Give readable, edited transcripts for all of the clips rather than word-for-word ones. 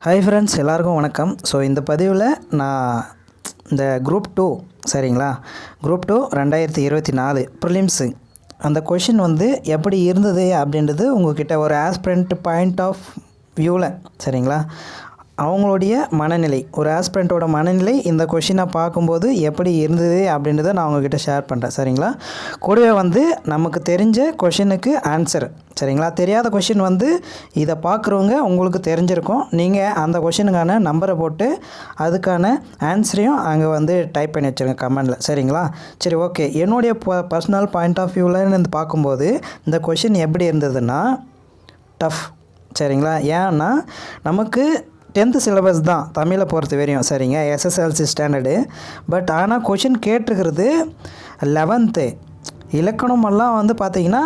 Hi friends, எல்லாருக்கும் வணக்கம். So இந்த பதிவில் நான் இந்த குரூப் 2 சரிங்களா, குரூப் 2 2024 ப்ரிலிம்ஸு அந்த கொஷின் வந்து எப்படி இருந்தது அப்படின்றது உங்கள்கிட்ட ஒரு ஆஸ்பிரண்ட் பாயிண்ட் ஆஃப் வியூவில் சரிங்களா, அவங்களுடைய மனநிலை, ஒரு ஆஸ்பிரண்ட்டோட மனநிலை இந்த கொஷினை பார்க்கும்போது எப்படி இருந்தது அப்படின்றத நான் உங்கள்கிட்ட ஷேர் பண்ணுறேன் சரிங்களா. கூடவே வந்து நமக்கு தெரிஞ்ச கொஷினுக்கு ஆன்சர் சரிங்களா. தெரியாத கொஷின் வந்து இதை பார்க்குறவங்க உங்களுக்கு தெரிஞ்சிருக்கும், நீங்கள் அந்த கொஷினுக்கான நம்பரை போட்டு அதுக்கான ஆன்சரையும் அங்கே வந்து டைப் பண்ணி வச்சுருங்க கமெண்டில் சரிங்களா. சரி, ஓகே. என்னுடைய பர்சனல் பாயிண்ட் ஆஃப் வியூவில் பார்க்கும்போது இந்த கொஷின் எப்படி இருந்ததுன்னா டஃப் சரிங்களா. ஏன்னா நமக்கு 10th சிலபஸ் தான் தமிழை பொறுத்த வரையும் சரிங்க, எஸ்எஸ்எல்சி ஸ்டாண்டர்டு. பட் ஆனால் கொஷின் கேட்டிருக்கிறது 11th இலக்கணமெல்லாம் வந்து பார்த்திங்கன்னா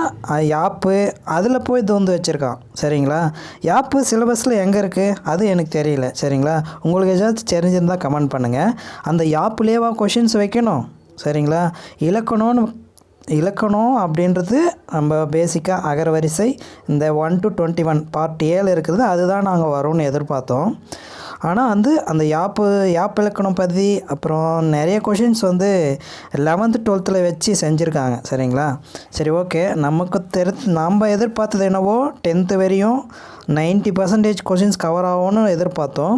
யாப்பு அதில் போய் தோந்து வச்சுருக்கான் சரிங்களா. யாப்பு சிலபஸில் எங்கே இருக்குது அது எனக்கு தெரியல சரிங்களா. உங்களுக்கு ஏதாச்சும் தெரிஞ்சிருந்தால் கமெண்ட் பண்ணுங்கள். அந்த யாப்புலேயேவா கொஷின்ஸ் வைக்கணும் சரிங்களா. இலக்கணம் அப்படின்றது நம்ம பேசிக்காக அகரவரிசை இந்த 1 to 21 பார்ட் 7 இருக்குது, அதுதான் நாங்கள் வரோம்னு எதிர்பார்த்தோம். ஆனால் வந்து அந்த யாப்பு இலக்கணம் பற்றி அப்புறம் நிறைய கொஷின்ஸ் வந்து 11th 12th வச்சு செஞ்சுருக்காங்க சரிங்களா. சரி, ஓகே. நமக்கு நம்ம எதிர்பார்த்தது என்னவோ 10th வரையும் 90% கொஷின்ஸ் கவர் ஆகும்னு எதிர்பார்த்தோம்.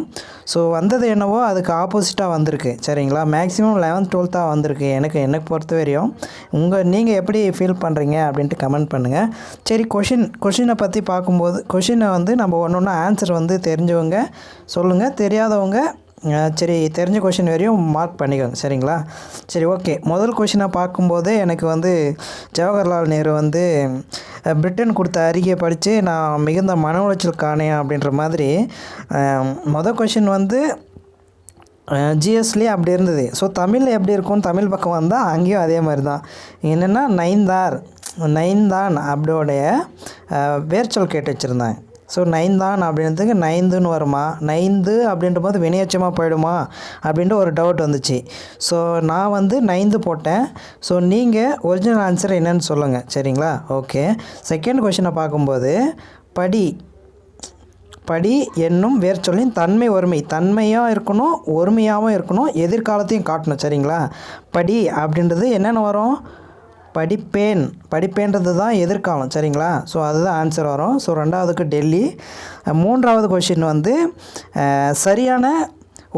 ஸோ வந்தது என்னவோ அதுக்கு ஆப்போசிட்டாக வந்திருக்கு சரிங்களா. மேக்ஸிமம் 11th 12th வந்திருக்கு எனக்கு பொறுத்த வரையும். நீங்கள் எப்படி ஃபீல் பண்ணுறீங்க அப்படின்ட்டு கமெண்ட் பண்ணுங்கள். சரி, கொஷினை பற்றி பார்க்கும்போது கொஷினை வந்து நம்ம ஒன்று ஆன்சர் வந்து தெரிஞ்சவங்க சொல்லுங்கள், தெரியாதவங்க சரி தெரிஞ்ச கொஷின் வரையும் மார்க் பண்ணிக்கோங்க சரிங்களா. சரி, ஓகே. முதல் கொஷினை பார்க்கும்போதே எனக்கு வந்து ஜவஹர்லால் நேரு வந்து பிரிட்டன் கொடுத்த அறிக்கையை படித்து நான் மிகுந்த மன உளைச்சல் காணேன் அப்படின்ற மாதிரி மொதல் கொஷின் வந்து ஜிஎஸ்லேயே அப்படி இருந்தது. ஸோ தமிழில் எப்படி இருக்கும்னு தமிழ் பக்கம் வந்தால் அங்கேயும் அதே மாதிரி தான். என்னென்னா நைந்தான் அப்படியோடைய வேர்ச்சொல் கேட்டு வச்சுருந்தாங்க. ஸோ நைந்தான் அப்படின்றதுக்கு நைந்துன்னு வருமா, நைந்து அப்படின்ற போது வினையச்சமாக போயிடுமா அப்படின்ட்டு ஒரு டவுட் வந்துச்சு. ஸோ நான் வந்து நைந்து போட்டேன். ஸோ நீங்கள் ஒரிஜினல் ஆன்சர் என்னன்னு சொல்லுங்கள் சரிங்களா. ஓகே. செகண்ட் கொஷினை பார்க்கும்போது படி என்னும் வேர்ச்சொல்லின் தன்மை ஒருமை, தன்மையாக இருக்கணும் ஒருமையாகவும் இருக்கணும், எதிர்காலத்தையும் காட்டணும் சரிங்களா. படி அப்படின்றது என்னென்ன வரும், படிப்பேன்றது தான் எதிர்காலம் சரிங்களா. ஸோ அதுதான் ஆன்சர் வரும். ஸோ ரெண்டாவதுக்கு டெல்லி. மூன்றாவது கொஷின் வந்து சரியான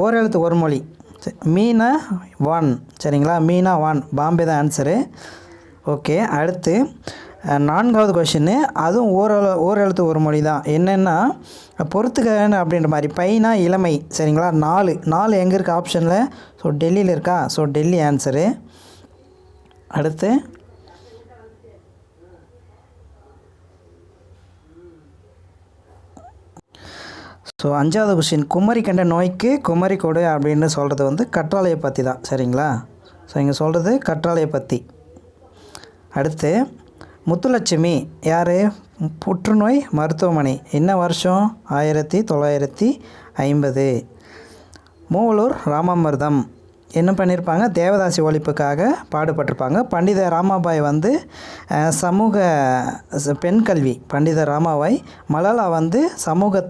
ஓரெழுத்து ஒரு மொழி, மீனா 1 சரிங்களா. மீனா 1 பாம்பே தான் ஆன்சரு. ஓகே. அடுத்து நான்காவது கொஷின்னு அதுவும் ஓரெழுத்து ஒரு மொழி தான். என்னென்னா பொறுத்துக்கன்னு அப்படின்ற மாதிரி, பையனா இளமை சரிங்களா. 4 எங்கே இருக்குது ஆப்ஷனில், ஸோ டெல்லியில் இருக்கா. So Delhi answer. அடுத்து ஸோ 5வது கொஷின் குமரி கண்ட நோய்க்கு குமரி கொடு அப்படின்னு சொல்கிறது வந்து கற்றாழையை பற்றி தான் சரிங்களா. ஸோ இங்கே சொல்கிறது கற்றாழையை பற்றி. அடுத்து முத்துலட்சுமி யார், புற்றுநோய் மருத்துவமனை, என்ன வருஷம் 1950. மூவலூர் ராமாமிர்தம் என்ன பண்ணியிருப்பாங்க, தேவதாசி ஒழிப்புக்காக பாடுபட்டிருப்பாங்க. பண்டித ராமாபாய் வந்து சமூக பெண் கல்வி, பண்டித ராமாபாய். மலாலா வந்து சமூக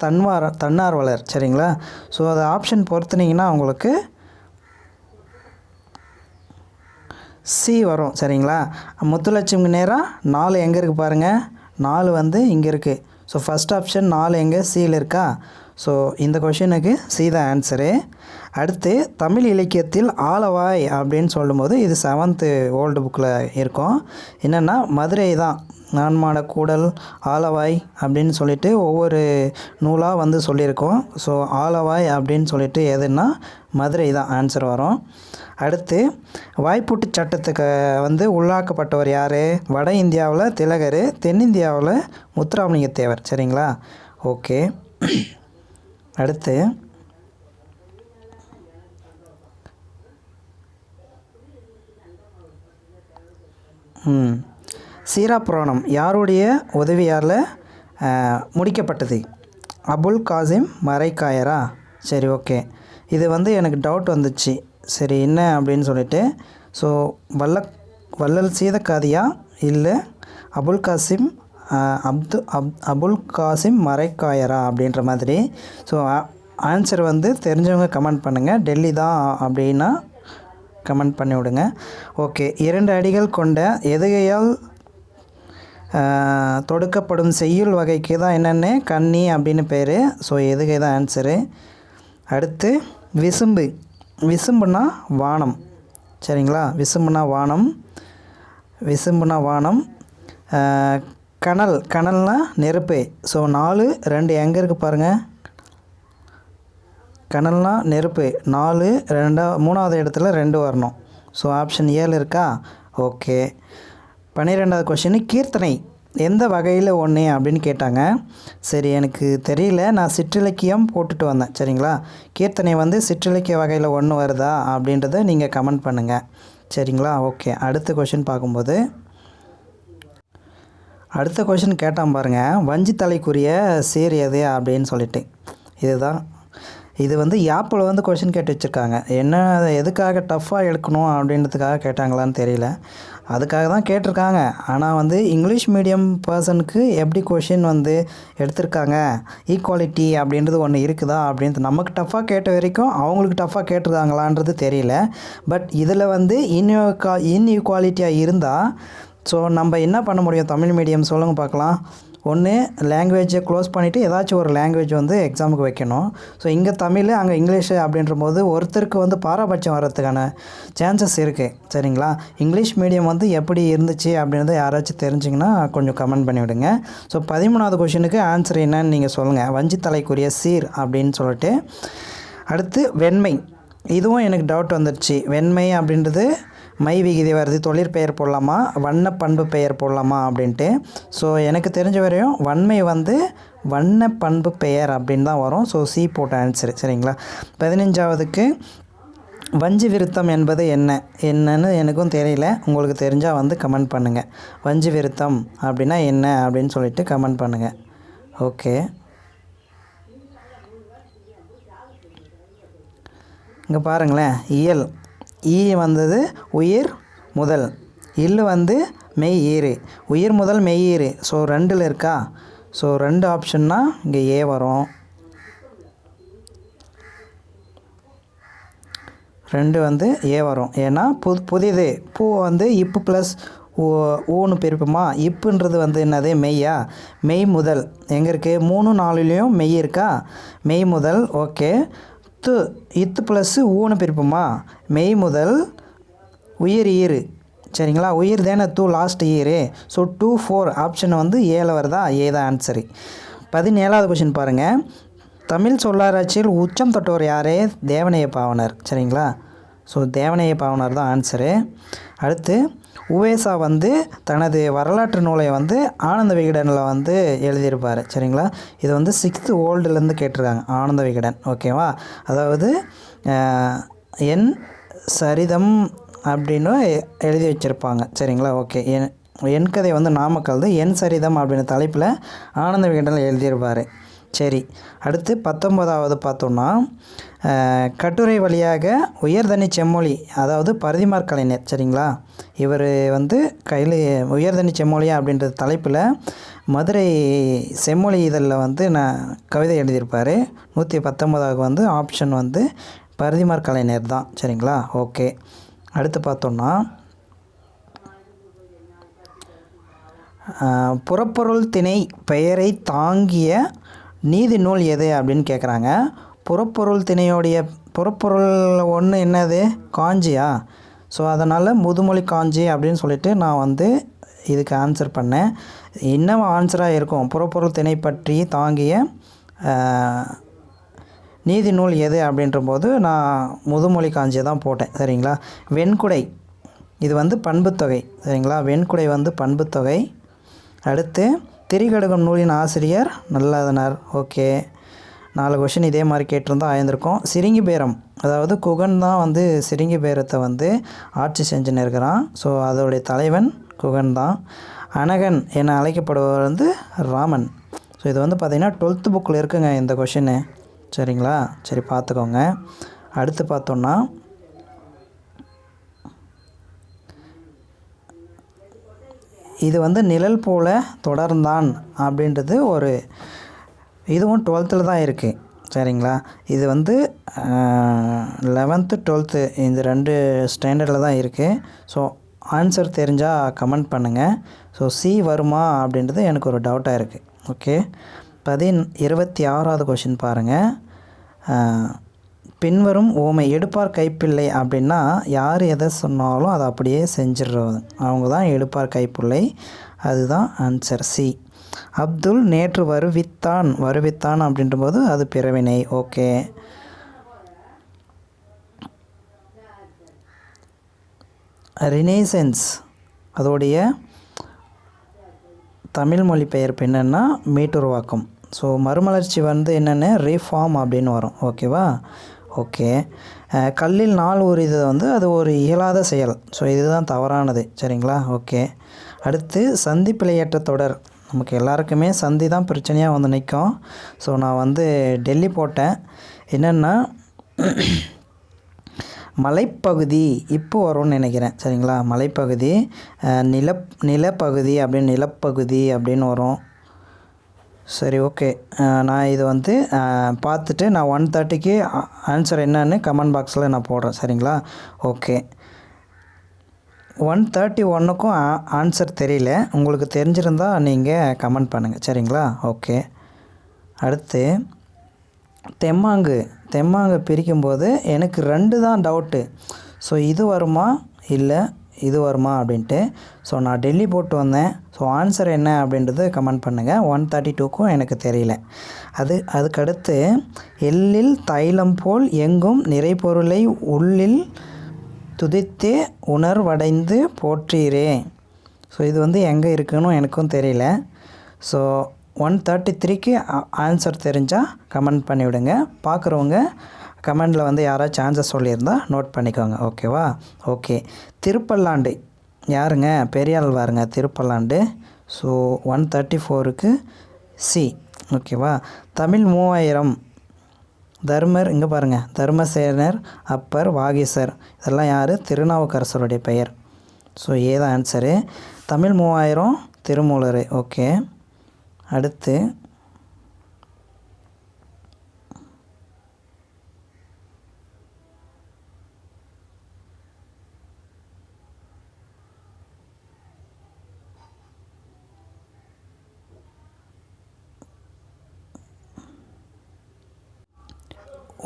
தன்னார்வலர் சரிங்களா. ஸோ அதை ஆப்ஷன் பொறுத்துனீங்கன்னா உங்களுக்கு சி வரும் சரிங்களா. முத்துலட்சுமி நேரம் 4 எங்கே இருக்குது பாருங்கள், 4 வந்து இங்கே இருக்குது. ஸோ ஃபஸ்ட் ஆப்ஷன் 4 எங்கே சியில் இருக்கா. ஸோ இந்த கொஷினுக்கு சி தான் ஆன்சரு. அடுத்து தமிழ் இலக்கியத்தில் ஆலவாய் அப்படின்னு சொல்லும்போது இது 7th ஓல்டு புக்கில் இருக்கும். என்னென்னா மதுரை தான், நான்மாட கூடல் ஆலவாய் அப்படின்னு சொல்லிட்டு ஒவ்வொரு நூலாக வந்து சொல்லியிருக்கோம். ஸோ ஆலவாய் அப்படின்னு சொல்லிட்டு எதுன்னா மதுரை தான் ஆன்சர் வரும். அடுத்து வாய்ப்பூட்டு சட்டத்துக்கு வந்து உள்ளாக்கப்பட்டவர் யார், வட இந்தியாவில் திலகர், தென்னிந்தியாவில் முத்துராமலிங்க தேவர் சரிங்களா. ஓகே. அடுத்து சீரா புராணம் யாருடைய உதவியால் முடிக்கப்பட்டது, அபுல் காசிம் மரைக்காயரா. சரி, ஓகே. இது வந்து எனக்கு டவுட் வந்துச்சு. சரி என்ன அப்படின்னு சொல்லிட்டு, ஸோ வள்ளல் சீதக்காதியா இல்லை அபுல் காசிம் மரைக்காயரா அப்படின்ற மாதிரி. ஸோ ஆன்சர் வந்து தெரிஞ்சவங்க கமெண்ட் பண்ணுங்கள். டெல்லி தான் அப்படின்னா கமெண்ட் பண்ணி விடுங்க. ஓகே, 2 அடிகள் கொண்ட எதுகையால் தொடுக்கப்படும் செய்யுள் வகைக்கு தான் என்னென்ன கன்னி அப்படின்னு பேர். ஸோ எதுகை தான் ஆன்சரு. அடுத்து விசும்பு. விசும்புனா வானம். சரிங்களா, விசும்புனா வானம். விசும்புனா வானம். கனல். கனல்னால் நெருப்பு. ஸோ 4 2 எங்கே இருக்குது பாருங்கள். கனல்னால் நெருப்பு. 4 3வது இடத்துல 2 வரணும். ஸோ ஆப்ஷன் 7 இருக்கா. ஓகே, 12வது கொஷின் கீர்த்தனை எந்த வகையில் ஒன்று அப்படின்னு கேட்டாங்க. சரி, எனக்கு தெரியல, நான் சிற்றிலக்கியம் போட்டுட்டு வந்தேன். சரிங்களா, கீர்த்தனை வந்து சிற்றிலக்கிய வகையில் ஒன்று வருதா அப்படின்றத நீங்கள் கமெண்ட் பண்ணுங்கள். சரிங்களா, ஓகே. அடுத்த கொஷின் பார்க்கும்போது அடுத்த கொஷின் கேட்டான் பாருங்கள். வஞ்சி தலைக்குரிய சீர் எது அப்படின்னு சொல்லிட்டு. இதுதான் இது வந்து யாப்பில் வந்து கொஷின் கேட்டு வச்சுருக்காங்க. என்ன எதுக்காக டஃப்பாக எடுக்கணும் அப்படின்றதுக்காக கேட்டாங்களான்னு தெரியல. அதுக்காக தான் கேட்டிருக்காங்க. ஆனால் வந்து இங்கிலீஷ் மீடியம் பர்சனுக்கு எப்படி கொஷின் வந்து எடுத்திருக்காங்க, ஈக்குவாலிட்டி அப்படின்றது ஒன்று இருக்குதா அப்படின்றது நமக்கு டஃப்பாக கேட்ட வரைக்கும் அவங்களுக்கு டஃப்பாக கேட்டிருக்காங்களான்றது தெரியல. பட் இதில் வந்து இன்இக்வாலிட்டியாக இருந்தால் ஸோ நம்ம என்ன பண்ண முடியும்? தமிழ் மீடியம் சொல்லுங்கள் பார்க்கலாம். ஒன்று லாங்குவேஜை க்ளோஸ் பண்ணிவிட்டு ஏதாச்சும் ஒரு லாங்குவேஜ் வந்து எக்ஸாமுக்கு வைக்கணும். ஸோ இங்கே தமிழ் அங்கே இங்கிலீஷு அப்படின்ற போது ஒருத்தருக்கு வந்து பாரபட்சம் வர்றதுக்கான சான்சஸ் இருக்குது. சரிங்களா, இங்கிலீஷ் மீடியம் வந்து எப்படி இருந்துச்சு அப்படின்றத யாராச்சும் தெரிஞ்சிங்கன்னா கொஞ்சம் கமெண்ட் பண்ணிவிடுங்க. ஸோ 13வது கொஷினுக்கு ஆன்சர் என்னன்னு நீங்கள் சொல்லுங்கள். வஞ்சி தலைக்குரிய சீர் அப்படின்னு சொல்லிட்டு. அடுத்து வெண்மை. இதுவும் எனக்கு டவுட் வந்துடுச்சு. வெண்மை அப்படின்றது மை விகுதி வருது, தொழிற்பெயர் போடலாமா, வண்ண பண்பு பெயர் போடலாமா அப்படின்ட்டு. ஸோ எனக்கு தெரிஞ்ச வரையும் வன்மை வந்து வண்ண பண்பு பெயர் அப்படின்னு தான் வரும். ஸோ சி போட்ட ஆன்சர். சரிங்களா, 15வதுக்கு வஞ்சி விருத்தம் என்பது என்னன்னு எனக்கும் தெரியல. உங்களுக்கு தெரிஞ்சால் வந்து கமெண்ட் பண்ணுங்கள். வஞ்சி விருத்தம் அப்படின்னா என்ன அப்படின்னு சொல்லிட்டு கமெண்ட் பண்ணுங்கள். ஓகே, இங்கே பாருங்களேன். இயல். ஈ வந்தது உயிர் முதல். இல்லு வந்து மெய் ஈறு. உயிர் முதல் மெய் ஈறு. ஸோ 2ல் இருக்கா. ஸோ 2 ஆப்ஷன்னா இங்கே ஏ வரும். 2 வந்து ஏ வரும். ஏன்னா புதிது. பூ வந்து இப்பு ப்ளஸ் ஊன்னு பிரிப்புமா. இப்புன்றது வந்து என்னது? மெய்யா. மெய் முதல் எங்கே இருக்குது? 3 4லேயும் மெய் இருக்கா. மெய் முதல். ஓகே, இத்து ப்ளஸ்ஸு ஊன்னு பிரிப்புமா. மெய் முதல் உயிர் ஈறு. சரிங்களா, உயிர் தானே லாஸ்ட் ஈரு. ஸோ 2 4 ஆப்ஷன் வந்து ஏல வருதா. ஏ தான் ஆன்சரு. 17வது கொஷின் பாருங்கள். தமிழ் சொல்லாராய்ச்சியில் உச்சம் தொட்டவர் யார்? தேவநேய பாவனர். சரிங்களா, ஸோ தேவநேய பாவனர் தான் ஆன்சரு. அடுத்து உவேசா வந்து தனது வரலாற்று நூலை வந்து ஆனந்த விகடனில் வந்து எழுதியிருப்பார். சரிங்களா, இது வந்து 6th ஓல்டுலேருந்து கேட்டிருக்காங்க. ஆனந்த விகடன். ஓகேவா, அதாவது என் சரிதம் அப்படின்னு எழுதி வச்சுருப்பாங்க. சரிங்களா, ஓகே. என் கதை வந்து நாமக்கல் தான். என் சரிதம் அப்படின்னு தலைப்பில் ஆனந்த விகடனில் எழுதியிருப்பார். சரி, அடுத்து 19வது பார்த்தோன்னா கட்டுரை வழியாக உயர்தனி செம்மொழி, அதாவது பரிதிமாற் கலைஞர். சரிங்களா, இவர் வந்து கையில் உயர்தனி செம்மொழி அப்படின்ற தலைப்பில் மதுரை செம்மொழி இதழில் வந்து நான் கவிதை எழுதியிருப்பார். 119வது வந்து ஆப்ஷன் வந்து பரிதிமாற் கலைஞர் தான். சரிங்களா, ஓகே. அடுத்து பார்த்தோன்னா புறப்பொருள் திணை பெயரை தாங்கிய நீதி நூல் எது அப்படின்னு கேட்குறாங்க. புறப்பொருள் திணையோடைய புறப்பொருள் ஒன்று என்னது? காஞ்சியா. ஸோ அதனால் முதுமொழி காஞ்சி அப்படின்னு சொல்லிட்டு நான் வந்து இதுக்கு ஆன்சர் பண்ணேன். என்ன ஆன்சராக இருக்கும்? புறப்பொருள் திணை பற்றி தாங்கிய நீதி நூல் எது அப்படின்ற போது நான் முதுமொழி காஞ்சியை தான் போட்டேன். சரிங்களா, வெண்குடை. இது வந்து பண்புத்தொகை. சரிங்களா, வெண்குடை வந்து பண்புத்தொகை. அடுத்து திரிகடுகம் நூலின் ஆசிரியர் நல்லதனார். ஓகே, 4 கொஷின் இதே மாதிரி கேட்டிருந்தா ஆயிருந்திருக்கும். சிரிங்கி பேரம், அதாவது குகன் தான் வந்து சிரிங்கி பேரத்தை வந்து ஆட்சி செஞ்சுன்னு இருக்கிறான். ஸோ அதோடைய தலைவன் குகன் தான். அனகன் என அழைக்கப்படுபவர் வந்து ராமன். ஸோ இது வந்து பார்த்திங்கன்னா 12th புக்கில் இருக்குங்க இந்த கொஷின்னு. சரிங்களா, சரி பார்த்துக்கோங்க. அடுத்து பார்த்தோன்னா இது வந்து நிழல் போல தொடர்ந்தான் அப்படின்றது ஒரு இதுவும் 12th தான் இருக்குது. சரிங்களா? இது வந்து 11th 12th இந்த 2 ஸ்டாண்டர்டில் தான் இருக்குது. ஸோ ஆன்சர் தெரிஞ்சால் கமெண்ட் பண்ணுங்கள். ஸோ சி வருமா அப்படின்றது எனக்கு ஒரு டவுட்டாக இருக்குது. ஓகே, 26வது கொஷின் பாருங்கள். பின்வரும் ஓமை எடுப்பார் கைப்பிள்ளை அப்படின்னா அப்படின்னா எதை சொன்னாலும் அதை அப்படியே செஞ்சிடுறது, அவங்க தான் எடுப்பார் கைப்பிள்ளை. அதுதான் ஆன்சர் சி. அப்துல் நேற்று வருவித்தான் அப்படின்றபோது அது பிறவினை. ஓகே, ரினேசன்ஸ் அதோடைய தமிழ் மொழிபெயர்ப்பு என்னென்னா மீட்டுருவாக்கம். ஸோ மறுமலர்ச்சி வந்து என்னென்ன ரீஃபார்ம் அப்படின்னு வரும். ஓகேவா? ஓகே, கல்லில் நாள் உரிது வந்து அது ஒரு இயலாத செயல். ஸோ இதுதான் தவறானது. சரிங்களா? ஓகே, அடுத்து சந்தி பிழையற்ற தொடர். நமக்கு எல்லாருக்குமே சந்தி தான் பிரச்சனையாக வந்து நிற்கும். ஸோ நான் வந்து டெல்லி போட்டேன். என்னென்னா மலைப்பகுதி இப்போ வரும்னு நினைக்கிறேன். சரிங்களா? மலைப்பகுதி, நிலப்பகுதி அப்படின்னு வரும். சரி, ஓகே, நான் இது வந்து பார்த்துட்டு நான் 130க்கு ஆன்சர் என்னன்னு கமெண்ட் பாக்ஸில் நான் போடுறேன். சரிங்களா? ஓகே, 131க்கும் ஆன்சர் தெரியல. உங்களுக்கு தெரிஞ்சிருந்தால் நீங்கள் கமெண்ட் பண்ணுங்கள். சரிங்களா? ஓகே, அடுத்து தெம்மாங்கு பிரிக்கும்போது எனக்கு 2 தான் டவுட்டு. ஸோ இது வருமா இல்லை இது வருமா அப்படின்ட்டு. ஸோ நான் டெல்லி போட்டு வந்தேன். ஸோ ஆன்சர் என்ன அப்படின்றது கமெண்ட் பண்ணுங்கள். 132க்கும் எனக்கு தெரியல. அதுக்கடுத்து எள்ளில் தைலம் போல் எங்கும் நிறைபொருளை உள்ளில் துதித்தே உணர்வடைந்து போற்றீரே. ஸோ இது வந்து எங்கே இருக்குன்னு எனக்கும் தெரியல. ஸோ 133க்கு ஆன்சர் தெரிஞ்சால் கமெண்ட் பண்ணிவிடுங்க. பார்க்குறவங்க கமெண்டில் வந்து யாராச்சும் ஆன்சர் சொல்லியிருந்தால் நோட் பண்ணிக்கோங்க. ஓகேவா? ஓகே, திருப்பல்லாண்டு யாருங்க? பெரியாழ்வாருங்க திருப்பல்லாண்டு. ஸோ 134க்கு சி. ஓகேவா? தமிழ் 3000 தர்மர், இங்கே பாருங்கள், தர்மசேனர், அப்பர், வாகீசர், இதெல்லாம் யார்? திருநாவுக்கரசருடைய பெயர். ஸோ ஏதான் ஆன்சரு. தமிழ் 3000 திருமூலர். ஓகே, அடுத்து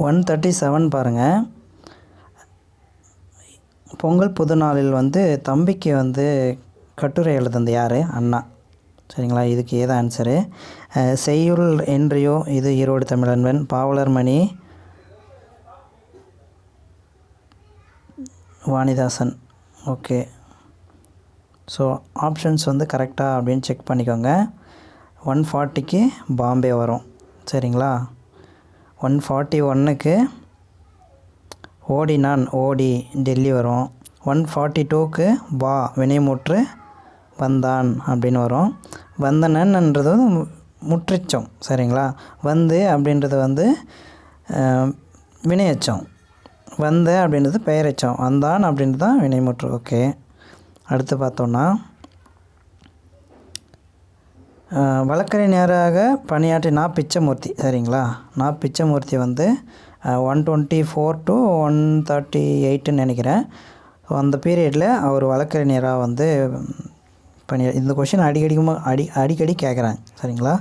ஒன் 137 பாருங்கள். பொங்கல் புது நாளில் வந்து தம்பிக்கு வந்து கட்டுரை எழுதுனது யார்? அண்ணா. சரிங்களா? இதுக்கு ஏதோ ஆன்சரு. செய்யுள் என்றியோ, இது ஈரோடு தமிழன்பன். பாவலர் மணி வாணிதாசன். ஓகே, ஸோ ஆப்ஷன்ஸ் வந்து கரெக்டாக அப்படின்னு செக் பண்ணிக்கோங்க. 140க்கு பாம்பே வரும். சரிங்களா? 141க்கு ஓடி டெல்லி வரும். 142க்கு வினைமுற்று வந்தான் அப்படின்னு வரும். வந்தனன்ன்றது வந்து முற்றெச்சம். சரிங்களா? வந்து அப்படின்றது வந்து வினையெச்சம், வந்த அப்படின்றது பெயரெச்சம், வந்தான் அப்படின்றது தான் வினைமுற்று. ஓகே, அடுத்து பார்த்தோன்னா வழக்கறிஞராக பணியாற்றி நா பிச்சமூர்த்தி. சரிங்களா? நா பிச்சமூர்த்தி வந்து 124 to 138ன்னு நினைக்கிறேன். ஸோ அந்த பீரியடில் அவர் வழக்கறிஞராக வந்து இந்த கொஷின் அடிக்கடி கேட்குறாங்க. சரிங்களா?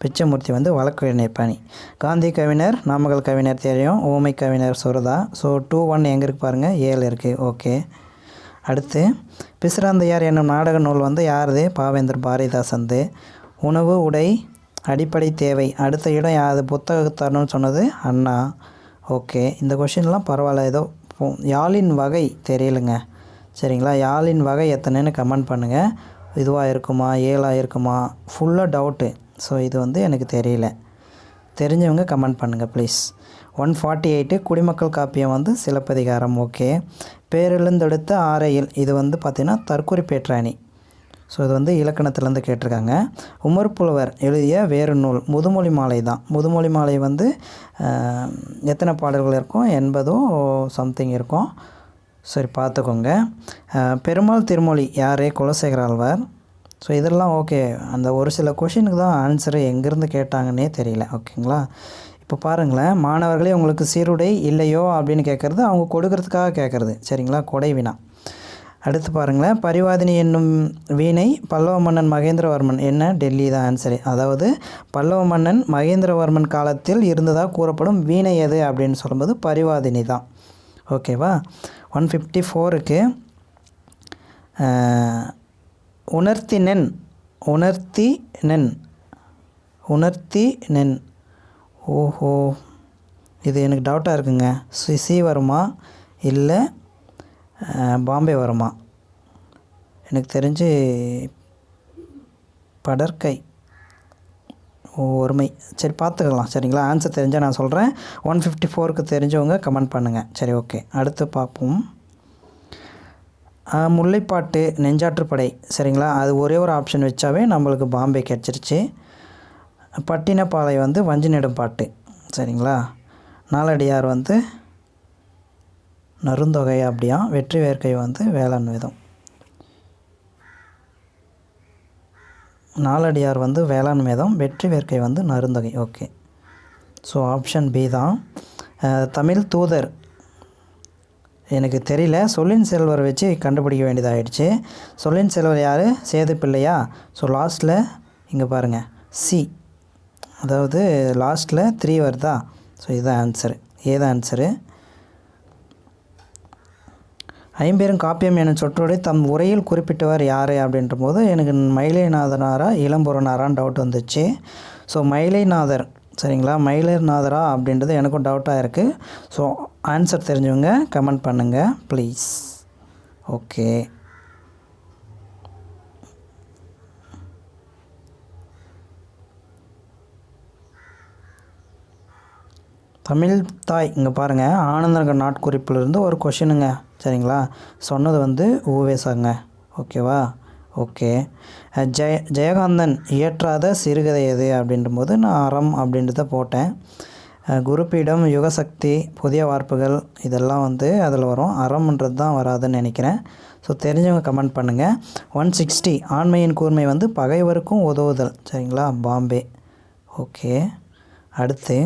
பிச்சமூர்த்தி வந்து வழக்கறிஞர் பணி. காந்தி கவிஞர், நாமக்கல் கவிஞர் தெரியும். ஊமை கவிஞர் சுரதா. ஸோ 21 எங்கே இருக்குது பாருங்கள், 7 இருக்குது. ஓகே, அடுத்து பிசிராந்தையார் என்னும் நாடக நூல் வந்து யாருது? பாவேந்தர் பாரதிதாசன்து. உணவு உடை அடிப்படை தேவை, அடுத்த இடம் யாரு புத்தகத்தரணும்னு சொன்னது? அண்ணா. ஓகே, இந்த கொஷின்லாம் பரவாயில்ல. ஏதோ யாழின் வகை தெரியலைங்க. சரிங்களா? யாழின் வகை எத்தனைன்னு கமெண்ட் பண்ணுங்கள். இதுவாக இருக்குமா, 7ஆக இருக்குமா? ஃபுல்லாக டவுட்டு. ஸோ இது வந்து எனக்கு தெரியல. தெரிஞ்சவங்க கமெண்ட் பண்ணுங்கள் ப்ளீஸ். 148 குடிமக்கள் காப்பியம் வந்து சிலப்பதிகாரம். ஓகே, பேரெழுந்தெடுத்த ஆரையில், இது வந்து பார்த்திங்கன்னா தற்குறிப்பேற்ற அணி. ஸோ இது வந்து இலக்கணத்துலேருந்து கேட்டிருக்காங்க. உமர் புலவர் எழுதிய வேறு நூல் முதுமொழி மாலை தான். முதுமொழி மாலை வந்து எத்தனை பாடல்கள் இருக்கும்? 80 சம்திங் இருக்கும். சரி, பார்த்துக்கோங்க. பெருமாள் திருமொழி யார்? குலசேகர ஆழ்வார். ஸோ இதெல்லாம் ஓகே. அந்த ஒரு சில கொஷினுக்கு தான் ஆன்சரு எங்கேருந்து கேட்டாங்கன்னே தெரியல. ஓகேங்களா? இப்போ பாருங்களேன், மாணவர்களே உங்களுக்கு சீருடை இல்லையோ அப்படின்னு கேட்குறது அவங்க கொடுக்கறதுக்காக கேட்குறது. சரிங்களா, கொடை வினா. அடுத்து பாருங்களேன், பரிவாதினி என்னும் வீணை பல்லவ மன்னன் மகேந்திரவர்மன் என்ன? டெல்லி தான் ஆன்சரு. அதாவது பல்லவ மன்னன் மகேந்திரவர்மன் காலத்தில் இருந்ததாக கூறப்படும் வீணை எது அப்படின்னு சொல்லும்போது பரிவாதினி தான். ஓகேவா. 154க்கு உணர்த்தினென் ஓஹோ, இது எனக்கு டவுட்டாக இருக்குங்க. சி வருமா இல்லை பாம்பே வருமா? எனக்கு தெரிஞ்சு படற்கை ஒருமை. சரி, பார்த்துக்கலாம். சரிங்களா, ஆன்சர் தெரிஞ்சால் நான் சொல்கிறேன். 154க்கு தெரிஞ்சவங்க கமெண்ட் பண்ணுங்கள். சரி, ஓகே. அடுத்து பார்ப்போம். முல்லைப்பாட்டு நெஞ்சாற்றுப்படை. சரிங்களா, அது ஒரே ஒரு ஆப்ஷன் வச்சாவே நம்மளுக்கு பாம்பே கிடச்சிருச்சு. பட்டினப்பாலை வந்து வஞ்சி நெடும் பாட்டு. சரிங்களா, நாலடியார் வந்து நருந்தொகை அப்படியா, வெற்றி வேர்க்கை வந்து வேளாண் வேதம். நாலடியார் வந்து வேளாண் வேதம், வெற்றி வேர்க்கை வந்து Narunthogai. Okay, so option B தான். தமிழ் தூதர் எனக்கு தெரியல, சொல்லின் செல்வர் வச்சு கண்டுபிடிக்க வேண்டியதாகிடுச்சு. சொல்லின் செல்வர் யார்? சேது பிள்ளையா? ஸோ லாஸ்ட்டில் இங்கே பாருங்கள், சி, அதாவது லாஸ்ட்டில் 3 வருதா? ஸோ இதுதான் ஆன்சரு, ஏதான் ஆன்சரு. ஐம்பெரும் காப்பியம் எனும் சொற்றோடு தம் உரையில் குறிப்பிட்டவர் யார் அப்படின்ற போது எனக்கு மயிலைநாதனாரா இளம்புறனாரான்னு டவுட் வந்துச்சு. ஸோ மயிலைநாதர். சரிங்களா, மயிலைநாதரா அப்படின்றது எனக்கும் டவுட்டாக இருக்குது. ஸோ ஆன்சர் தெரிஞ்சவங்க கமெண்ட் பண்ணுங்கள் ப்ளீஸ். ஓகே, தமிழ் தாய். இங்கே பாருங்கள், ஆனந்தநகர் நாட்குறிப்பிலிருந்து ஒரு கொஷினுங்க. சரிங்களா, சொன்னது வந்து ஊவேசாங்க. ஓகேவா. ஓகே, ஜெயகாந்தன் இயற்றாத சிறுகதை எது அப்படின்ற போது நான் அறம் அப்படின்றத போட்டேன். குருப்பீடம், யுகசக்தி, புதிய வார்ப்புகள் இதெல்லாம் வந்து அதில் வரும். அறம்ன்றது தான் வராதுன்னு நினைக்கிறேன். ஸோ தெரிஞ்சவங்க கமெண்ட் பண்ணுங்கள். 160 ஆண்மையின் கூர்மை வந்து பகைவருக்கும் உதவுதல். சரிங்களா, பாம்பே. ஓகே, அடுத்து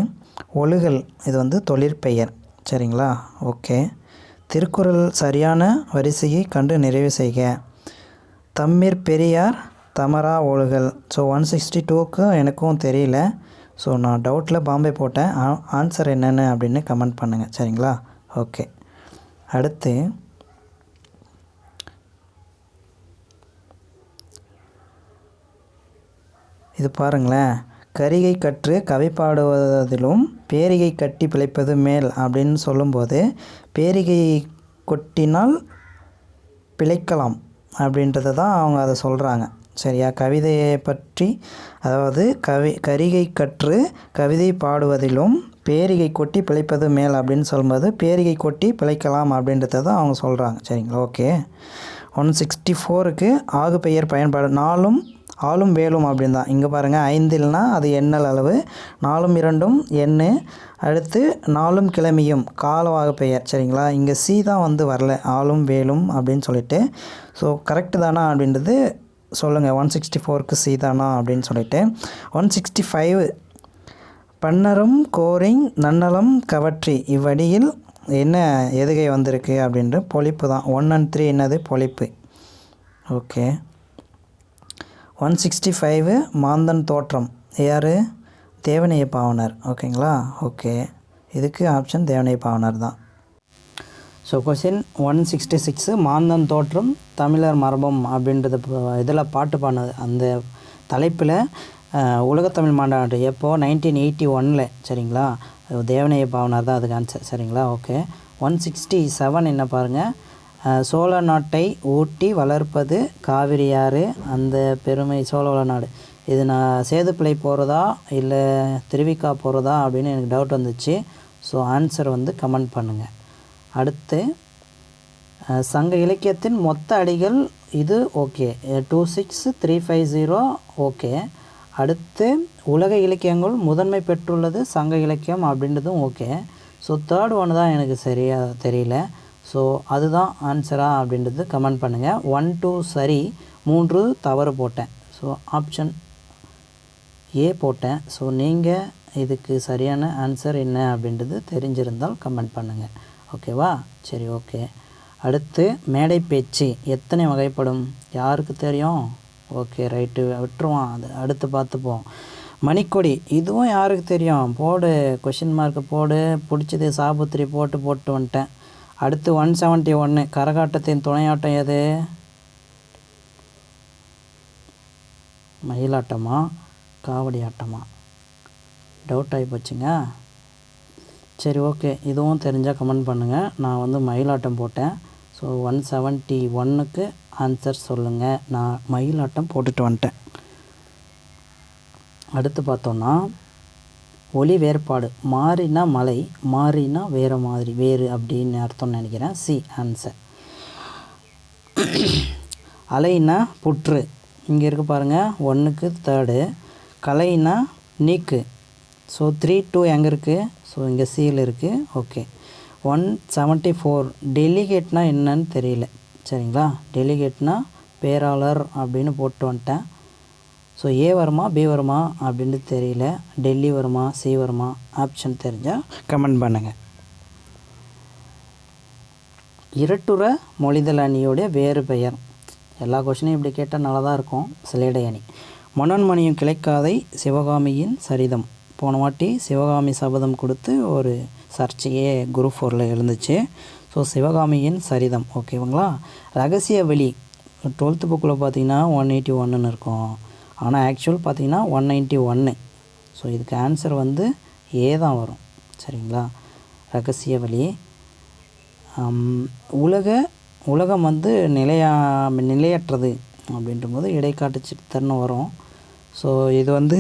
ஒழுகல், இது வந்து தொழிற்பெயர். சரிங்களா, ஓகே. திருக்குறள் சரியான வரிசையை கண்டு நிறைவு செய்க. தம்மிற் பெரியார் தமரா ஒழுகல். ஸோ 162க்கு எனக்கும் தெரியல. ஸோ நான் டவுட்டில் பாம்பே போட்டேன். ஆன்சர் என்னென்னு அப்படின்னு கமெண்ட் பண்ணுங்கள். சரிங்களா, ஓகே. அடுத்து இது பாருங்களேன், கரிகை கற்று கவி பாடுவதிலும் பேரிகை கட்டி பிழைப்பது மேல் அப்படின்னு சொல்லும்போது பேரிகை கொட்டினால் பிழைக்கலாம் அப்படின்றத தான் அவங்க அதை சொல்கிறாங்க. சரியா, கவிதையை பற்றி, அதாவது கரிகை கற்று கவிதை பாடுவதிலும் பேரிகை கொட்டி பிழைப்பது மேல் அப்படின்னு சொல்லும்போது பேரிகை கொட்டி பிழைக்கலாம் அப்படின்றத தான் அவங்க சொல்கிறாங்க. சரிங்களா, ஓகே. 164க்கு ஆகு பெயர் பயன்பாடு. நாலும் ஆளும் வேலும் அப்படின்னு தான். இங்கே பாருங்கள், 5ல்னா அது எண்ணல் அளவு, 4ம் 2ம் எண்ணு, அடுத்து 4ம் கிழமையும் காலவாக பெயர். சரிங்களா, இங்கே சி தான் வந்து வரல, ஆளும் வேலும் அப்படின்னு சொல்லிட்டு. ஸோ கரெக்டு தானா அப்படின்றது சொல்லுங்கள். 164க்கு சி தானா அப்படின்னு சொல்லிட்டு. 165 பன்னரும் கோரிங் நன்னலம் கவற்றி இவ்வடியில் என்ன எதுகை வந்திருக்கு அப்படின்ற பொழிப்பு தான். 1 and 3 என்னது? பொழிப்பு. ஓகே. 165 மாந்தன் தோற்றம் யார்? தேவநேய பாவனர். ஓகேங்களா, ஓகே. இதுக்கு ஆப்ஷன் தேவநேய பாவனர் தான். ஸோ கொஸ்டின் 166 மாந்தன் தோற்றம் தமிழர் மரபம் அப்படின்றது இதில் பாட்டு பாடினது அந்த தலைப்பில் உலகத்தமிழ் மாநாடு எப்போது? 1981. சரிங்களா, தேவநேய பாவனர் தான் அதுக்கு ஆன்சர். சரிங்களா, ஓகே. 167 என்ன பாருங்கள், சோழ நாட்டை ஊட்டி வளர்ப்பது காவிரியாறு, அந்த பெருமை சோழ நாடு. இது நான் சேதுப்பிள்ளை போகிறதா இல்லை திருவிக்கா போகிறதா அப்படின்னு எனக்கு டவுட் வந்துச்சு. ஸோ ஆன்சர் வந்து கமெண்ட் பண்ணுங்கள். அடுத்து சங்க இலக்கியத்தின் மொத்த அடிகள் இது. ஓகே, 26350. ஓகே. அடுத்து உலக இலக்கியங்கள் முதன்மை பெற்றுள்ளது சங்க இலக்கியம் அப்படின்றதும் ஓகே. ஸோ தேர்ட் ஒன்று தான் எனக்கு சரியாக தெரியல. ஸோ அதுதான் ஆன்சரா அப்படின்றது கமெண்ட் பண்ணுங்கள். 1 2 சரி, 3 தவறு போட்டேன். ஸோ ஆப்ஷன் ஏ போட்டேன். ஸோ நீங்கள் இதுக்கு சரியான ஆன்சர் என்ன அப்படின்றது தெரிஞ்சிருந்தால் கமெண்ட் பண்ணுங்கள். ஓகேவா? சரி, ஓகே. அடுத்து மேடை பேச்சு எத்தனை வகைப்படும்? யாருக்கு தெரியும்? ஓகே, ரைட்டு, விட்டுருவான். அது அடுத்து பார்த்துப்போம். மணிக்கொடி இதுவும் யாருக்கு தெரியும்? போடு, கொஷின் மார்க்கு போடு. பிடிச்சது சாபுத்திரி போட்டு வந்துட்டேன். அடுத்து 171 கரகாட்டத்தின் துணையாட்டம் எது? மயிலாட்டமா காவடி ஆட்டமா? டவுட் ஆகி போச்சுங்க. சரி, ஓகே, இதுவும் தெரிஞ்சால் கமெண்ட் பண்ணுங்கள். நான் வந்து மயிலாட்டம் போட்டேன். ஸோ 171க்கு ஆன்சர் சொல்லுங்கள். நான் மயிலாட்டம் போட்டுட்டு வந்துட்டேன். அடுத்து பார்த்தோன்னா ஒலி வேறுபாடு. மாறினா மலை, மாறினா வேறு மாதிரி, வேறு அப்படின்னு அர்த்தம்னு நினைக்கிறேன். C answer. அலைனா புற்று. இங்கே இருக்குது பாருங்கள், 1க்கு 3. கலைனா நீக்கு. ஸோ 3 2 எங்கே இருக்குது? ஸோ இங்கே சியில் இருக்குது. ஓகே. 174 டெலிகேட்னா என்னன்னு தெரியல. சரிங்களா? டெலிகேட்னா பேராளர் அப்படின்னு போட்டு வந்துட்டேன். ஸோ ஏ வருமா பி வருமா அப்படின்னு தெரியல. டெல்லி வருமா சி வருமா? ஆப்ஷன் தெரிஞ்சால் கமெண்ட் பண்ணுங்கள். இரட்டுற மொழிதல் அணியோடைய வேறு பெயர். எல்லா கொஷினையும் இப்படி கேட்டால் நல்லா தான் இருக்கும். சிலேடை அணி. மனோன்மணியும் கிளைக்காதை சிவகாமியின் சரிதம். போன வாட்டி சிவகாமி சபதம் கொடுத்து ஒரு சர்ச்சையே குரூப் 4ல் எழுந்துச்சு. ஸோ சிவகாமியின் சரிதம். ஓகேங்களா? ரகசிய வெளி 12th புக்கில் பார்த்தீங்கன்னா 181ன்னு இருக்கும். ஆனால் ஆக்சுவல் பார்த்தீங்கன்னா 191. ஸோ இதுக்கு ஆன்சர் வந்து ஏ தான் வரும். சரிங்களா? ரகசிய வழி. உலகம் வந்து நிலையற்றது அப்படின்ற போது இடைக்காட்டு சித்தர்னு வரும். ஸோ இது வந்து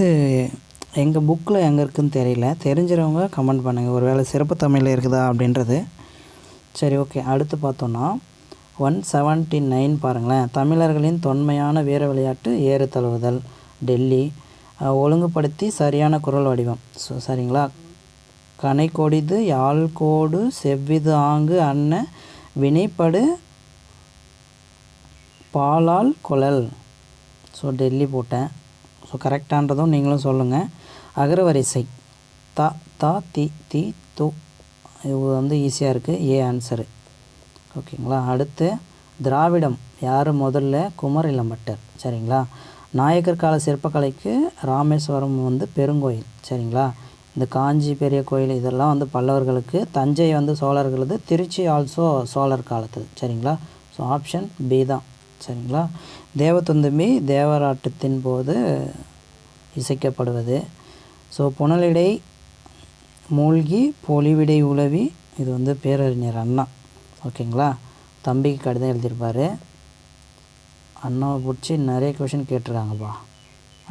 எங்கள் புக்கில் எங்கே இருக்குதுன்னு தெரியல. தெரிஞ்சவங்க கமெண்ட் பண்ணுங்கள். ஒரு வேளை சிறப்பு தமிழில் இருக்குதா அப்படின்றது. சரி, ஓகே. அடுத்து பார்த்தோன்னா 179 பாருங்களேன். தமிழர்களின் தொன்மையான வீர விளையாட்டு ஏறு தழுவுதல். டெல்லி. ஒழுங்குபடுத்தி சரியான குரல் வடிவம். ஸோ சரிங்களா? கனை கொடிது யாழ்கோடு செவ்விது ஆங்கு அன்ன வினைப்படு பாலால் குழல். ஸோ டெல்லி போட்டேன். ஸோ கரெக்டான்றதும் நீங்களும் சொல்லுங்கள். அகரவரிசை தா தா தி தி து. இது வந்து ஈஸியாக இருக்குது. ஏ ஆன்சரு. ஓகேங்களா? அடுத்து திராவிடம் யார் முதல்ல? குமர் இளம்பட்டர். சரிங்களா? நாயக்கர் கால சிற்பக்கலைக்கு ராமேஸ்வரம் வந்து பெருங்கோயில். சரிங்களா? இந்த காஞ்சி பெரிய கோயில் இதெல்லாம் வந்து பல்லவர்களுக்கு. தஞ்சை வந்து சோழர்களது. திருச்சி ஆல்சோ சோழர் காலத்துது. சரிங்களா? ஸோ ஆப்ஷன் பி தான். சரிங்களா? தேவதுந்தும்பி தேவராட்டத்தின் போது இசைக்கப்படுவது. ஸோ புனலிடை மூழ்கி பொலிவிடை உலவி. இது வந்து பேரறிஞர் அண்ணா. ஓகேங்களா? தம்பிக்கு கடிதம் எழுதியிருப்பார். அண்ணாவை பிடிச்சி நிறைய கொஷின் கேட்டிருக்காங்கப்பா.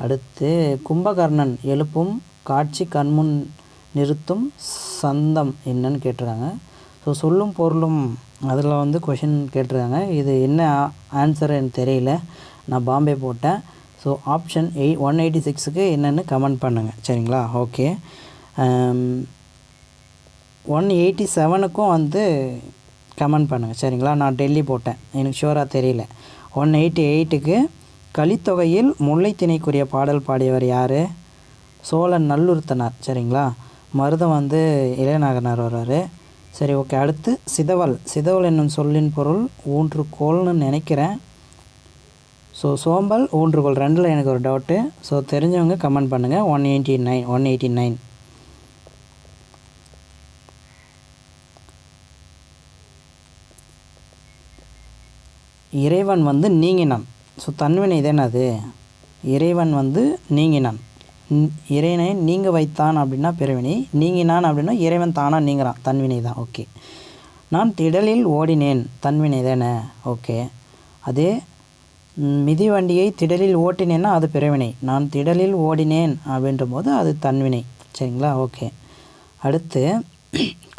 அடுத்து கும்பகர்ணன் எழுப்பும் காட்சி கண்முன் நிறுத்தும் சந்தம் என்னன்னு கேட்டிருக்காங்க. ஸோ சொல்லும் பொருளும் அதில் வந்து கொஷின் கேட்டிருக்காங்க. இது என்ன ஆன்சர் எனக்கு தெரியல. நான் பாம்பே போட்டேன். ஸோ ஆப்ஷன் 186க்கு என்னென்னு கமெண்ட் பண்ணுங்கள். சரிங்களா? ஓகே. 187க்கும் வந்து கமெண்ட் பண்ணுங்கள். சரிங்களா? நான் டெல்லி போட்டேன். எனக்கு ஷூராக தெரியல. 188க்கு கலித்தொகையில் முல்லைத்திணைக்குரிய பாடல் பாடியவர் யார்? சோழன் நல்லுறுத்தனார். சரிங்களா? மருதம் வந்து இளையநாகனார் வர்றார். சரி, ஓகே. அடுத்து சிதவல். சிதவல் என்னும் சொல்லின் பொருள் ஊன்றுகோல்னு நினைக்கிறேன். ஸோ சோம்பல் ஊன்றுகோல் 2ல் எனக்கு ஒரு டவுட்டு. ஸோ தெரிஞ்சவங்க கமெண்ட் பண்ணுங்கள். 189. இறைவன் வந்து நீங்கினான். ஸோ தன்வினை தானே அது. இறைவன் வந்து நீங்கினான். இறைவனை நீங்க வைத்தான் அப்படின்னா பெருவினை. நீங்கினான் அப்படின்னா இறைவன் தானாக நீங்கிறான். தன்வினை தான். ஓகே. நான் திடலில் ஓடினேன். தன்வினை தானே. ஓகே. அதே மிதிவண்டியை திடலில் ஓட்டினேன்னா அது பிறவினை. நான் திடலில் ஓடினேன் அப்படின்ற போது அது தன்வினை. சரிங்களா? ஓகே. அடுத்து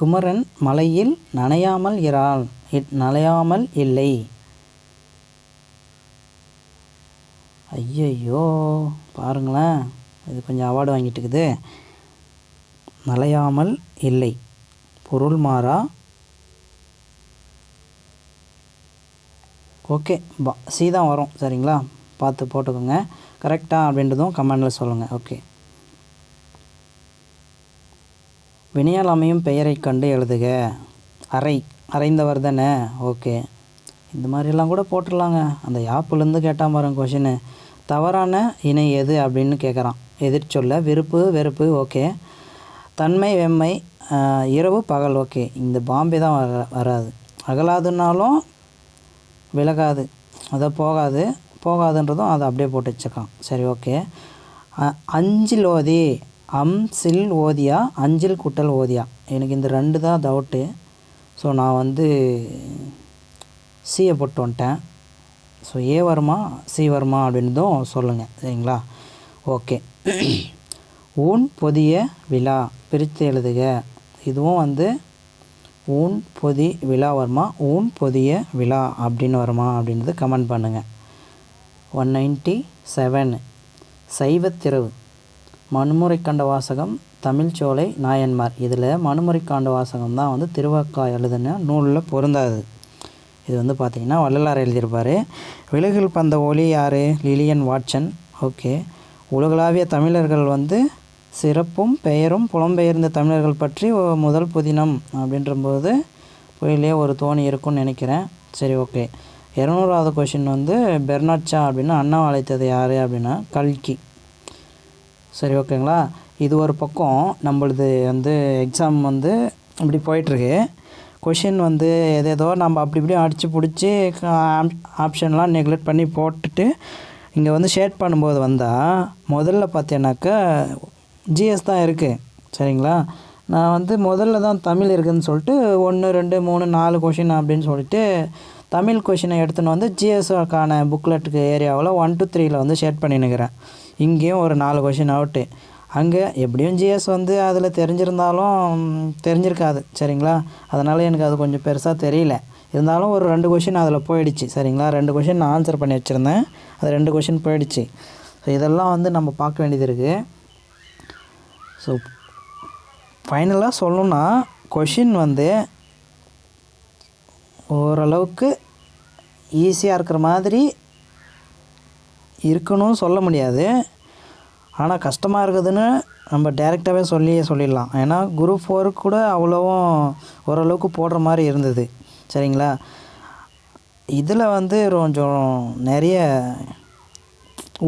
குமரன் மலையில் நனையாமல் இல்லை. ஐயையோ பாருங்களேன், இது கொஞ்சம் அவார்டு வாங்கிட்டு இருக்குது. நலையாமல் இல்லை பொருள் மாறா. ஓகே, சி தான் வரும். சரிங்களா? பார்த்து போட்டுக்கோங்க. கரெக்டாக அப்படின்றதும் கமெண்டில் சொல்லுங்கள். ஓகே. வினையால் அமையும் பெயரை கண்டு எழுதுக. அறைந்தவர் தானே. ஓகே, இந்த மாதிரிலாம் கூட போட்டுடலாங்க. அந்த யாப்புலேருந்து கேட்டால் பாருங்க கொஷினு. தவறான இணை எது அப்படின்னு கேட்குறான். எதிர்ச்சொல்ல விருப்பு வெறுப்பு. ஓகே. தன்மை வெம்மை, இரவு பகல். ஓகே, இந்த பாம்பே தான் வராது. அகலாதுன்னாலும் விலகாது, அதை போகாதுன்றதும் அதை அப்படியே போட்டு வச்சுருக்கான். சரி, ஓகே. அஞ்சில் ஓதி, சில் ஓதியா அஞ்சில் குட்டல் ஓதியா. எனக்கு இந்த 2 தான் டவுட்டு. ஸோ நான் வந்து சியை போட்டு வந்துட்டேன். ஸோ ஏ வருமா சி வருமா அப்படின்றதும் சொல்லுங்கள், சரிங்களா? ஓகே. ஊன் பொதிய விழா பிரித்து எழுதுக. இதுவும் வந்து ஊன் பொதி விழா வருமா ஊன் பொதிய விழா அப்படின்னு வருமா அப்படின்றது கமெண்ட் பண்ணுங்கள். 197 சைவத்திரவு. மனுமுறை கண்ட வாசகம் தமிழ்ச்சோலை நாயன்மார். இதில் மனுமுறை காண்ட வாசகம் தான் வந்து திருவாக்கா எழுதுன நூலில் பொருந்தாது. இது வந்து பார்த்திங்கன்னா வள்ளலார் எழுதியிருப்பார். விலகில் பந்த ஒளி யார்? Lillian Watson. ஓகே. உலகளாவிய தமிழர்கள் வந்து சிறப்பும் பெயரும் புலம்பெயர்ந்த தமிழர்கள் பற்றி முதல் புதினம் அப்படின்றபோது புயலே ஒரு தோணி இருக்கும்னு நினைக்கிறேன். சரி, ஓகே. 200வது கொஷின் வந்து பெர்னாட் ஷா அப்படின்னு அண்ணா அழைத்தது யார் அப்படின்னா கல்கி. சரி, ஓகேங்களா? இது ஒரு பக்கம் நம்மளது வந்து எக்ஸாம் வந்து இப்படி போயிட்டுருக்கு. கொஷின் வந்து எதேதோ நம்ம அப்படி இப்படி அடித்து பிடிச்சி ஆப்ஷன்லாம் நெக்லெக்ட் பண்ணி போட்டுட்டு இங்கே வந்து ஷேட் பண்ணும்போது வந்தால் முதல்ல பார்த்தீங்கன்னாக்கா ஜிஎஸ் தான் இருக்குது, சரிங்களா? நான் வந்து முதல்ல தான் தமிழ் இருக்குதுன்னு சொல்லிட்டு 1 2 3 4 கொஷின் அப்படின்னு சொல்லிட்டு தமிழ் கொஷினை எடுத்துன்னு வந்து ஜிஎஸ்க்கான புக்லெட்டுக்கு ஏரியாவில் 1 to 3 வந்து ஷேட் பண்ணினுக்கிறேன். இங்கேயும் ஒரு 4 கொஷின் அவுட்டு. அங்கே எப்படியும் ஜிஎஸ் வந்து அதில் தெரிஞ்சிருந்தாலும் தெரிஞ்சிருக்காது, சரிங்களா? அதனால் எனக்கு அது கொஞ்சம் பெருசாக தெரியல. இருந்தாலும் ஒரு 2 கொஷின் அதில் போயிடுச்சு, சரிங்களா? 2 கொஷின் நான் ஆன்சர் பண்ணி வச்சுருந்தேன், அது 2 கொஷின் போயிடுச்சு. ஸோ இதெல்லாம் வந்து நம்ம பார்க்க வேண்டியது இருக்குது. ஸோ ஃபைனலாக சொல்லணுன்னா கொஷின் வந்து ஓரளவுக்கு ஈஸியாக இருக்கிற மாதிரி இருக்கணும்னு சொல்ல முடியாது. ஆனால் கஷ்டமாக இருக்குதுன்னு நம்ம டைரெக்டாகவே சொல்லிடலாம். ஏன்னா குரூப் 4 கூட அவ்வளோவும் ஓரளவுக்கு போடுற மாதிரி இருந்தது, சரிங்களா? இதில் வந்து கொஞ்சம் நிறைய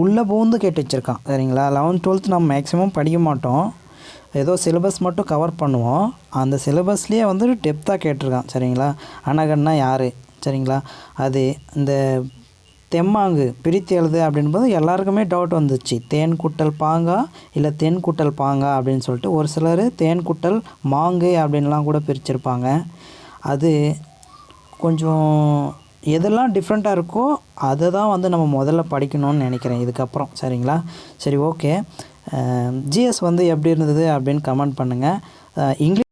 உள்ளே பூந்து கேட்டு வச்சுருக்கான், சரிங்களா? 11th 12th நம்ம மேக்ஸிமம் படிக்க மாட்டோம், ஏதோ சிலபஸ் மட்டும் கவர் பண்ணுவோம். அந்த சிலபஸ்லேயே வந்து டெப்த்தாக கேட்டிருக்கான், சரிங்களா? அனகன்னா யார், சரிங்களா? அது இந்த தெம்மாங்கு பிரித்து எழுது அப்படின்போது எல்லாருக்குமே டவுட் வந்துச்சு. தேன் குட்டல் பாங்கா இல்லை தென் குட்டல் பாங்கா அப்படின்னு சொல்லிட்டு ஒரு சிலர் தேன் குட்டல் மாங்கு அப்படின்லாம் கூட பிரிச்சிருப்பாங்க. அது கொஞ்சம் எதெல்லாம் டிஃப்ரெண்ட்டாக இருக்கோ அதை தான் வந்து நம்ம முதல்ல படிக்கணும்னு நினைக்கிறேன் இதுக்கப்புறம், சரிங்களா? சரி, ஓகே. ஜிஎஸ் வந்து எப்படி இருந்தது அப்படின்னு கமெண்ட் பண்ணுங்கள். இங்கிலீஷ்